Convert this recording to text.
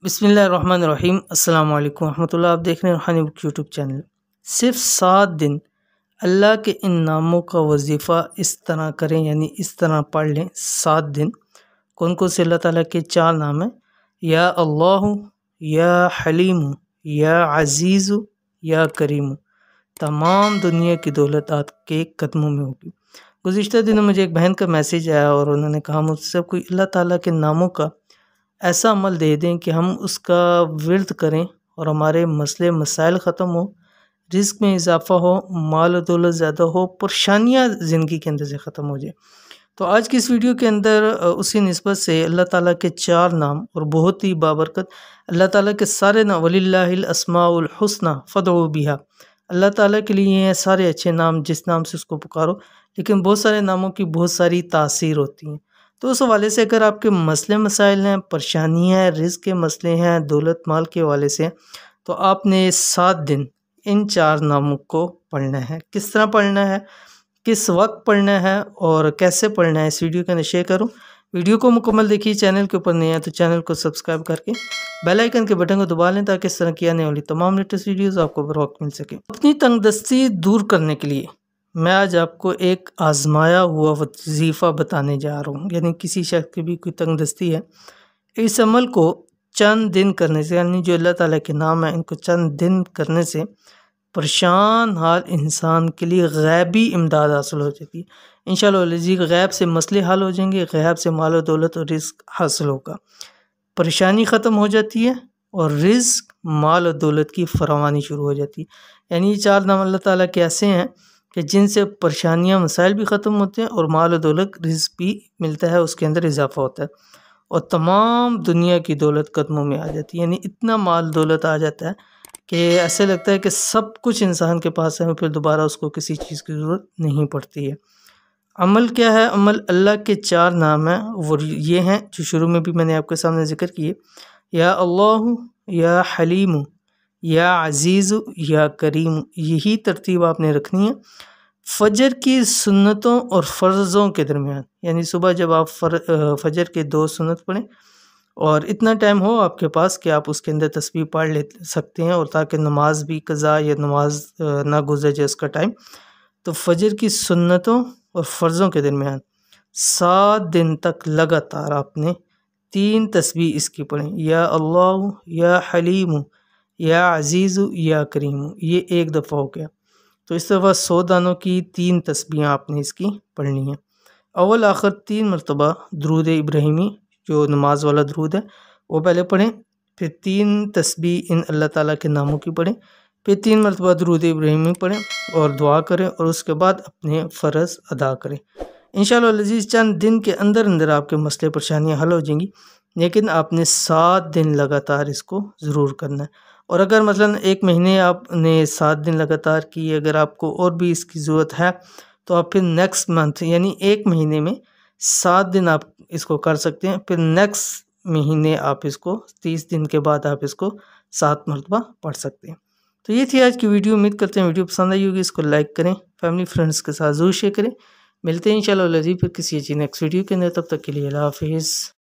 بسم اللہ الرحمن الرحیم۔ السلام علیکم ورحمۃ اللہ۔ آپ دیکھ رہے ہیں روحانی بک یوٹیوب چینل۔ صرف 7 دن اللہ کے ان ناموں کا وظیفہ اس طرح کریں، یعنی اس طرح پڑھ لیں 7 دن۔ کون کون سے اللہ تعالیٰ کے 4 نام ہیں؟ یا اللہ، یا حلیم، یا عزیز، یا کریم۔ تمام دنیا کی دولت آپ کے قدموں میں ہوگی۔ گزشتہ دنوں مجھے ایک بہن کا میسیج آیا اور انہوں نے کہا مجھ سے کوئی اللہ تعالیٰ کے ناموں کا ایسا عمل دے دیں کہ ہم اس کا ورد کریں اور ہمارے مسئلے مسائل ختم ہو، رزق میں اضافہ ہو، مال و دولت زیادہ ہو، پریشانیاں زندگی کے اندر سے ختم ہو جائے۔ تو آج کی اس ویڈیو کے اندر اسی نسبت سے اللہ تعالیٰ کے 4 نام اور بہت ہی بابرکت اللہ تعالیٰ کے سارے نام، وَلِلَّهِ الْأَسْمَاءُ الْحُسْنَى فَادْعُوا بِهَا۔ اللہ تعالیٰ کے لیے ہیں سارے اچھے نام، جس نام سے اس کو پکارو، لیکن بہت سارے ناموں کی بہت ساری تاثیر ہوتی ہیں۔ تو اس حوالے سے اگر آپ کے مسئلے مسائل ہیں، پریشانیاں ہیں، رزق کے مسئلے ہیں، دولت مال کے حوالے سے، تو آپ نے 7 دن ان 4 ناموں کو پڑھنا ہے۔ کس طرح پڑھنا ہے، کس وقت پڑھنا ہے اور کیسے پڑھنا ہے، اس ویڈیو کے اندر شیئر کروں۔ ویڈیو کو مکمل دیکھیے۔ چینل کے اوپر نہیں ہے تو چینل کو سبسکرائب کر کے بیل آئیکن کے بٹن کو دبا لیں تاکہ اس طرح کی آنے والی تمام لیٹسٹ ویڈیوز آپ کو بر وقت مل سکے۔ اپنی تنگ دستی دور کرنے کے لیے میں آج آپ کو ایک آزمایا ہوا وظیفہ بتانے جا رہا ہوں۔ یعنی کسی شخص کی بھی کوئی تنگ دستی ہے، اس عمل کو چند دن کرنے سے، یعنی جو اللہ تعالیٰ کے نام ہیں ان کو چند دن کرنے سے پریشان حال انسان کے لیے غیبی امداد حاصل ہو جاتی ہے۔ انشاءاللہ غیب سے مسئلے حل ہو جائیں گے، غیب سے مال و دولت اور رزق حاصل ہوگا، پریشانی ختم ہو جاتی ہے اور رزق مال و دولت کی فراوانی شروع ہو جاتی ہے۔ یعنی یہ 4 نام اللہ تعالیٰ کے ایسے ہیں کہ جن سے پریشانیاں مسائل بھی ختم ہوتے ہیں اور مال و دولت رزق بھی ملتا ہے، اس کے اندر اضافہ ہوتا ہے اور تمام دنیا کی دولت قدموں میں آ جاتی ہے۔ یعنی اتنا مال دولت آ جاتا ہے کہ ایسے لگتا ہے کہ سب کچھ انسان کے پاس ہے، پھر دوبارہ اس کو کسی چیز کی ضرورت نہیں پڑتی ہے۔ عمل کیا ہے؟ عمل اللہ کے 4 نام ہیں، وہ یہ ہیں جو شروع میں بھی میں نے آپ کے سامنے ذکر کیے۔ یا اللہ، یا حلیم، یا عزیز، یا کریم۔ یہی ترتیب آپ نے رکھنی ہے فجر کی سنتوں اور فرضوں کے درمیان۔ یعنی صبح جب آپ فجر کے 2 سنت پڑھیں اور اتنا ٹائم ہو آپ کے پاس کہ آپ اس کے اندر تسبیح پڑھ لے سکتے ہیں، اور تاکہ نماز بھی قضا یا نماز نہ گزر جائے اس کا ٹائم، تو فجر کی سنتوں اور فرضوں کے درمیان 7 دن تک لگاتار آپ نے 3 تسبیح اس کی پڑھیں۔ یا اللہ، یا حلیم، یا عزیز، یا کریم۔ یہ ایک دفعہ ہو گیا۔ تو اس طرح 100 دانوں کی 3 تسبیحیں آپ نے اس کی پڑھنی ہیں۔ اول آخر 3 مرتبہ درود ابراہیمی جو نماز والا درود ہے وہ پہلے پڑھیں، پھر 3 تسبیح ان اللہ تعالیٰ کے ناموں کی پڑھیں، پھر 3 مرتبہ درود ابراہیمی پڑھیں اور دعا کریں، اور اس کے بعد اپنے فرض ادا کریں۔ انشاءاللہ العزیز چند دن کے اندر اندر آپ کے مسئلے پریشانیاں حل ہو جائیں گی، لیکن آپ نے 7 دن لگاتار اس کو ضرور کرنا ہے۔ اور اگر مثلا 1 مہینے آپ نے 7 دن لگاتار کی، اگر آپ کو اور بھی اس کی ضرورت ہے تو آپ پھر نیکسٹ منتھ یعنی 1 مہینے میں 7 دن آپ اس کو کر سکتے ہیں، پھر نیکسٹ مہینے آپ اس کو 30 دن کے بعد آپ اس کو 7 مرتبہ پڑھ سکتے ہیں۔ تو یہ تھی آج کی ویڈیو۔ امید کرتے ہیں ویڈیو پسند آئی ہوگی، اس کو لائک کریں، فیملی فرینڈس کے ساتھ ضرور شیئر کریں۔ ملتے ہیں انشاءاللہ پھر کسی اچھی نیکسٹ ویڈیو کے اندر، تب تک کے لیے اللہ حافظ۔